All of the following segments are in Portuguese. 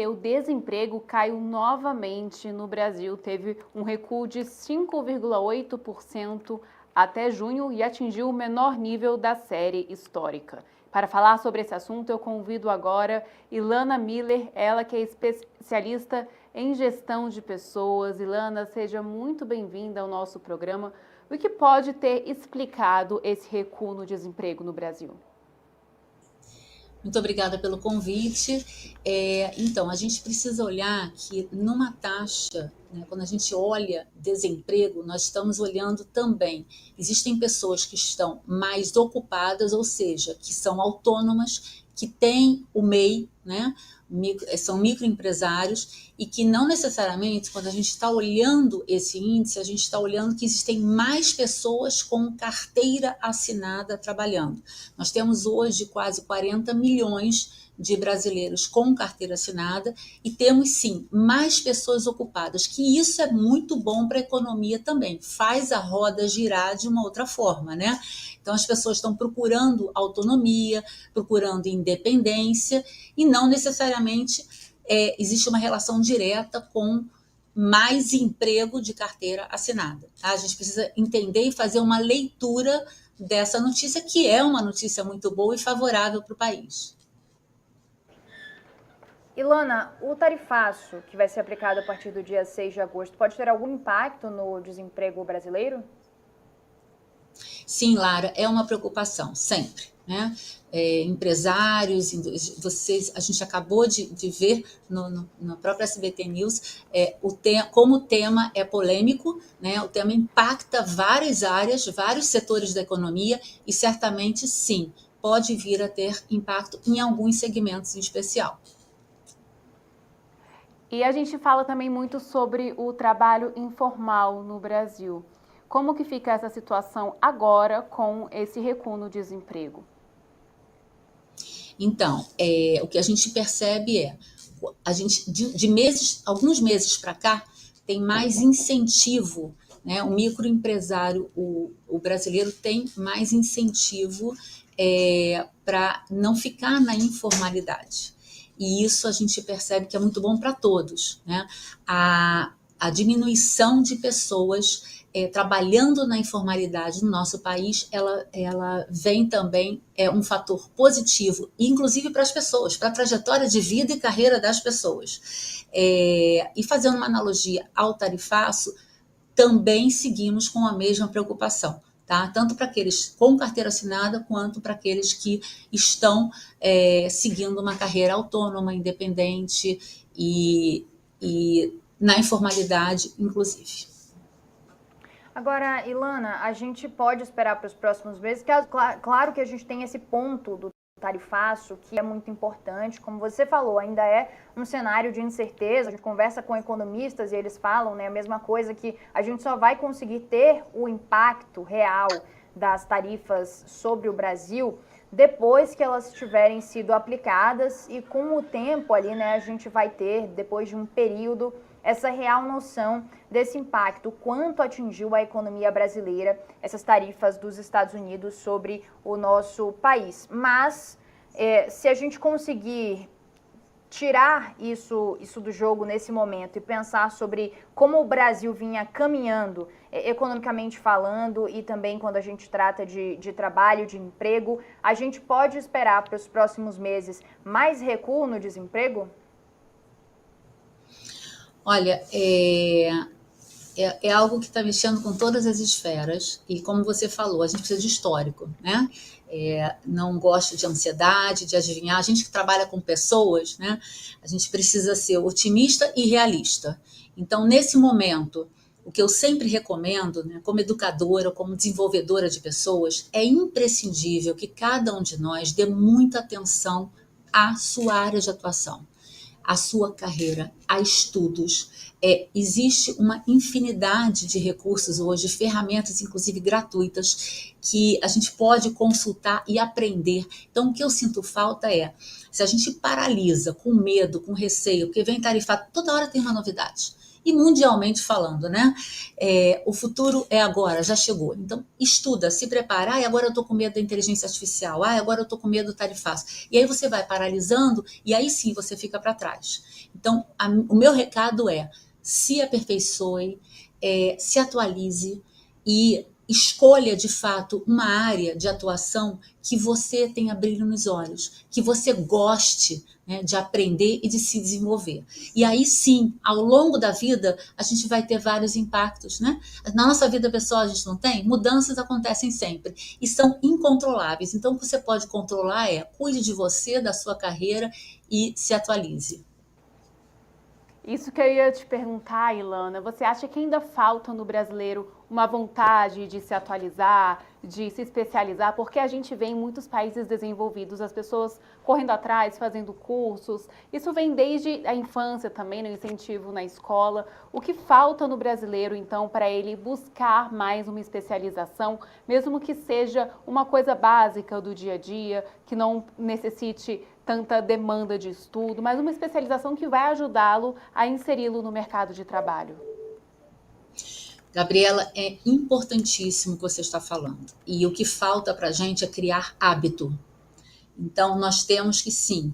O desemprego caiu novamente no Brasil, teve um recuo de 5,8% até junho e atingiu o menor nível da série histórica. Para falar sobre esse assunto, eu convido agora Ilana Miller, ela que é especialista em gestão de pessoas. Ilana, seja muito bem-vinda ao nosso programa. O que pode ter explicado esse recuo no desemprego no Brasil? Muito obrigada pelo convite. Então, a gente precisa olhar que numa taxa, né, quando a gente olha desemprego, nós estamos olhando também. Existem pessoas que estão mais ocupadas, ou seja, que são autônomas, que têm o MEI, né, são microempresários, e que não necessariamente, quando a gente está olhando esse índice, a gente está olhando que existem mais pessoas com carteira assinada trabalhando. Nós temos hoje quase 40 milhões de brasileiros com carteira assinada e temos sim mais pessoas ocupadas, que isso é muito bom para a economia também, faz a roda girar de uma outra forma, né? Então as pessoas estão procurando autonomia, procurando independência e não necessariamente existe uma relação direta com mais emprego de carteira assinada. Tá? A gente precisa entender e fazer uma leitura dessa notícia, que é uma notícia muito boa e favorável para o país. Ilana, o tarifaço que vai ser aplicado a partir do dia 6 de agosto pode ter algum impacto no desemprego brasileiro? Sim, Lara, é uma preocupação, sempre. Né? Empresários, a gente acabou de ver na própria SBT News como o tema é polêmico, né? O tema impacta várias áreas, vários setores da economia e certamente sim, pode vir a ter impacto em alguns segmentos em especial. E a gente fala também muito sobre o trabalho informal no Brasil. Como que fica essa situação agora com esse recuo no desemprego? Então, o que a gente percebe a gente alguns meses para cá, tem mais incentivo, né? O microempresário, o brasileiro tem mais incentivo para não ficar na informalidade. E isso a gente percebe que é muito bom para todos, né? A diminuição de pessoas trabalhando na informalidade no nosso país, ela vem também um fator positivo, inclusive para as pessoas, para a trajetória de vida e carreira das pessoas. E fazendo uma analogia ao tarifaço, também seguimos com a mesma preocupação. Tá? Tanto para aqueles com carteira assinada, quanto para aqueles que estão seguindo uma carreira autônoma, independente e na informalidade, inclusive. Agora, Ilana, a gente pode esperar para os próximos meses, claro que a gente tem esse ponto do tarifaço, que é muito importante, como você falou, ainda é um cenário de incerteza, a gente conversa com economistas e eles falam, né, a mesma coisa, que a gente só vai conseguir ter o impacto real das tarifas sobre o Brasil depois que elas tiverem sido aplicadas e com o tempo ali, né, a gente vai ter, depois de um período, essa real noção desse impacto, quanto atingiu a economia brasileira, essas tarifas dos Estados Unidos sobre o nosso país. Mas, se a gente conseguir tirar isso do jogo nesse momento e pensar sobre como o Brasil vinha caminhando, economicamente falando, e também quando a gente trata de trabalho, de emprego, a gente pode esperar para os próximos meses mais recuo no desemprego? Olha, é algo que está mexendo com todas as esferas e, como você falou, a gente precisa de histórico, né? Não gosto de ansiedade, de adivinhar. A gente que trabalha com pessoas, né? A gente precisa ser otimista e realista. Então, nesse momento, o que eu sempre recomendo, né, como educadora, como desenvolvedora de pessoas, é imprescindível que cada um de nós dê muita atenção à sua área de atuação, a sua carreira, a estudos. Existe uma infinidade de recursos hoje, ferramentas, inclusive gratuitas, que a gente pode consultar e aprender. Então, o que eu sinto falta se a gente paralisa com medo, com receio, porque vem tarifado, toda hora tem uma novidade. e mundialmente falando, né? O futuro é agora, já chegou. Então, estuda, se prepara. Agora eu estou com medo da inteligência artificial. Agora eu estou com medo do tarifaço. E aí você vai paralisando e aí sim você fica para trás. Então, o meu recado é: se aperfeiçoe, se atualize e escolha de fato uma área de atuação que você tenha brilho nos olhos, que você goste, né, de aprender e de se desenvolver. E aí sim, ao longo da vida, a gente vai ter vários impactos, né? Na nossa vida pessoal a gente não tem, mudanças acontecem sempre e são incontroláveis. Então o que você pode controlar cuide de você, da sua carreira e se atualize. Isso que eu ia te perguntar, Ilana, você acha que ainda falta no brasileiro uma vontade de se atualizar, de se especializar? Porque a gente vê em muitos países desenvolvidos as pessoas correndo atrás, fazendo cursos. Isso vem desde a infância também, no incentivo na escola. O que falta no brasileiro, então, para ele buscar mais uma especialização, mesmo que seja uma coisa básica do dia a dia, que não necessite tanta demanda de estudo, mas uma especialização que vai ajudá-lo a inseri-lo no mercado de trabalho? Gabriela, é importantíssimo o que você está falando. E o que falta para a gente é criar hábito. Então, nós temos que sim,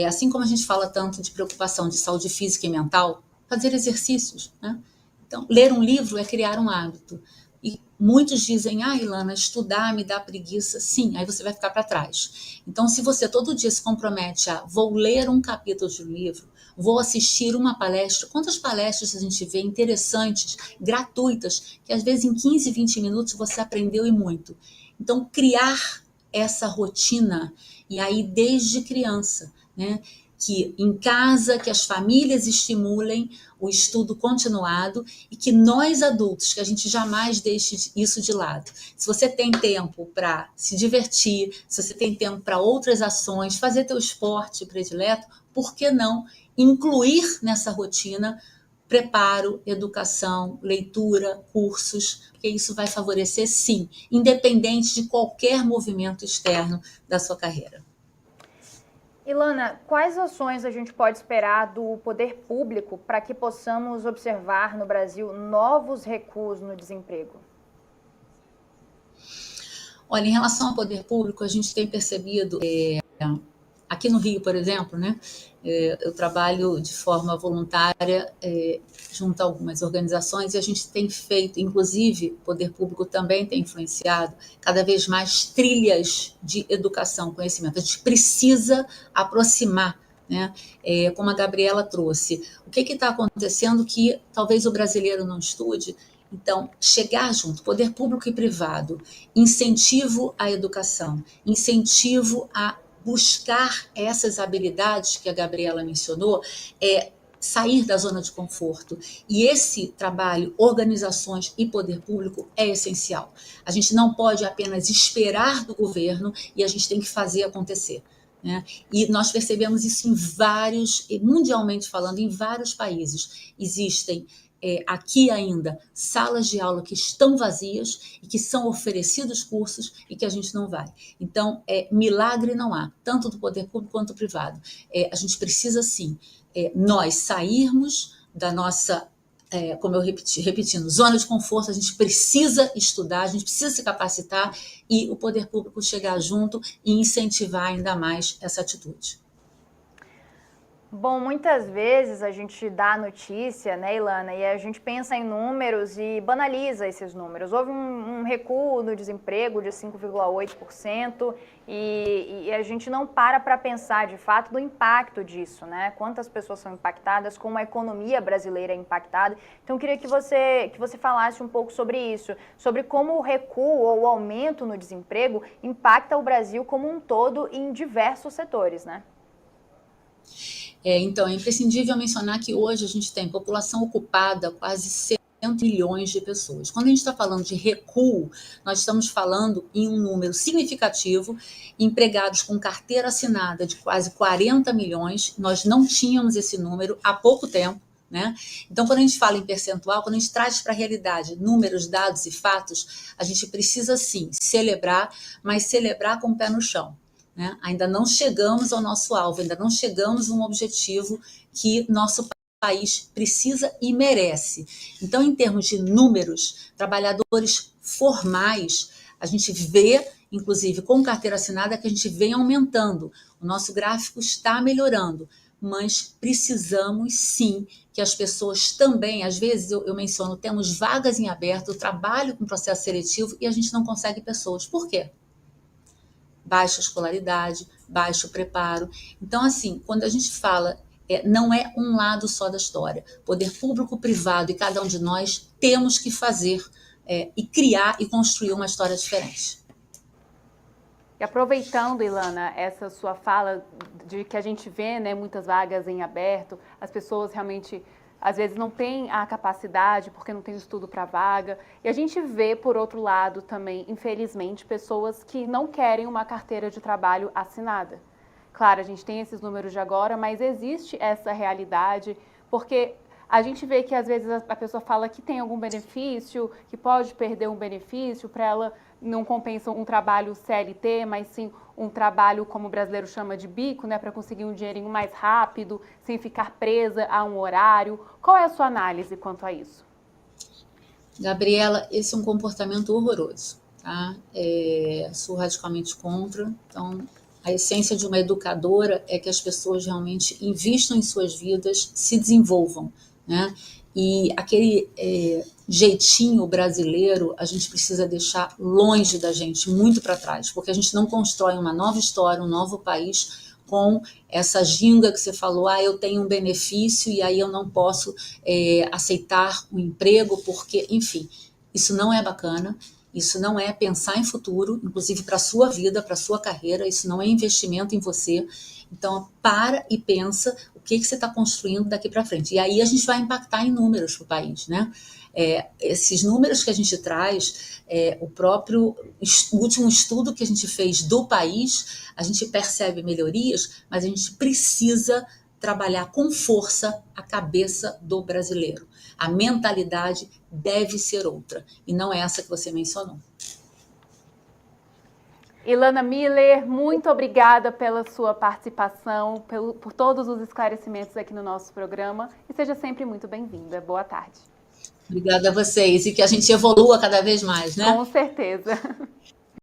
assim como a gente fala tanto de preocupação de saúde física e mental, fazer exercícios, né? Então, ler um livro é criar um hábito. E muitos dizem, Ilana, estudar me dá preguiça. Sim, aí você vai ficar para trás. Então, se você todo dia se compromete vou ler um capítulo de um livro, vou assistir uma palestra. Quantas palestras a gente vê interessantes, gratuitas, que às vezes em 15, 20 minutos você aprendeu e muito. Então, criar essa rotina, e aí desde criança, né? Que em casa, que as famílias estimulem o estudo continuado e que nós adultos, que a gente jamais deixe isso de lado. Se você tem tempo para se divertir, se você tem tempo para outras ações, fazer teu esporte predileto, por que não incluir nessa rotina preparo, educação, leitura, cursos, porque isso vai favorecer sim, independente de qualquer movimento externo da sua carreira. Ilana, quais ações a gente pode esperar do poder público para que possamos observar no Brasil novos recuos no desemprego? Olha, em relação ao poder público, a gente tem percebido, aqui no Rio, por exemplo, né, eu trabalho de forma voluntária junto a algumas organizações e a gente tem feito, inclusive, o poder público também tem influenciado cada vez mais trilhas de educação, conhecimento. A gente precisa aproximar, né, como a Gabriela trouxe. O que está acontecendo que talvez o brasileiro não estude? Então, chegar junto, poder público e privado, incentivo à educação, incentivo a buscar essas habilidades que a Gabriela mencionou, sair da zona de conforto. E esse trabalho, organizações e poder público é essencial. A gente não pode apenas esperar do governo e a gente tem que fazer acontecer, né? E nós percebemos isso em vários, mundialmente falando, em vários países. Existem aqui ainda salas de aula que estão vazias e que são oferecidos cursos e que a gente não vai. Então, milagre não há, tanto do poder público quanto do privado. A gente precisa, sim, nós sairmos da nossa, como eu repetindo, zona de conforto. A gente precisa estudar, a gente precisa se capacitar e o poder público chegar junto e incentivar ainda mais essa atitude. Bom, muitas vezes a gente dá notícia, né, Ilana, e a gente pensa em números e banaliza esses números. Houve um recuo no desemprego de 5,8% e a gente não para pensar, de fato, do impacto disso, né? Quantas pessoas são impactadas, como a economia brasileira é impactada. Então, eu queria que você falasse um pouco sobre isso, sobre como o recuo ou o aumento no desemprego impacta o Brasil como um todo em diversos setores, né? Então, é imprescindível mencionar que hoje a gente tem população ocupada quase 100 milhões de pessoas. Quando a gente está falando de recuo, nós estamos falando em um número significativo, empregados com carteira assinada de quase 40 milhões, nós não tínhamos esse número há pouco tempo, né? Então, quando a gente fala em percentual, quando a gente traz para a realidade números, dados e fatos, a gente precisa sim celebrar, mas celebrar com o pé no chão. Né? Ainda não chegamos ao nosso alvo, ainda não chegamos a um objetivo que nosso país precisa e merece. Então, em termos de números, trabalhadores formais, a gente vê, inclusive com carteira assinada, que a gente vem aumentando. O nosso gráfico está melhorando, mas precisamos sim que as pessoas também, às vezes eu menciono, temos vagas em aberto, trabalho com processo seletivo e a gente não consegue pessoas. Por quê? Baixa escolaridade, baixo preparo. Então, assim, quando a gente fala, não é um lado só da história. Poder público, privado e cada um de nós temos que fazer e criar e construir uma história diferente. E aproveitando, Ilana, essa sua fala de que a gente vê, né, muitas vagas em aberto, as pessoas realmente às vezes não têm a capacidade porque não tem estudo para vaga. E a gente vê, por outro lado, também, infelizmente, pessoas que não querem uma carteira de trabalho assinada. Claro, a gente tem esses números de agora, mas existe essa realidade, porque a gente vê que às vezes a pessoa fala que tem algum benefício, que pode perder um benefício, para ela não compensa um trabalho CLT, mas sim um trabalho, como o brasileiro chama de bico, né, para conseguir um dinheirinho mais rápido, sem ficar presa a um horário. Qual é a sua análise quanto a isso? Gabriela, esse é um comportamento horroroso, tá? Sou radicalmente contra. Então, a essência de uma educadora é que as pessoas realmente invistam em suas vidas, se desenvolvam, né? E aquele jeitinho brasileiro a gente precisa deixar longe da gente, muito para trás, porque a gente não constrói uma nova história, um novo país com essa ginga que você falou, eu tenho um benefício e aí eu não posso aceitar um emprego porque, enfim, isso não é bacana. Isso não é pensar em futuro, inclusive para a sua vida, para a sua carreira, isso não é investimento em você. Então, para e pensa o que você está construindo daqui para frente. E aí a gente vai impactar em números para o país, né? Esses números que a gente traz, o último estudo que a gente fez do país, a gente percebe melhorias, mas a gente precisa trabalhar com força a cabeça do brasileiro. A mentalidade deve ser outra, e não é essa que você mencionou. Ilana Miller, muito obrigada pela sua participação, por todos os esclarecimentos aqui no nosso programa, e seja sempre muito bem-vinda. Boa tarde. Obrigada a vocês, e que a gente evolua cada vez mais, né? Com certeza.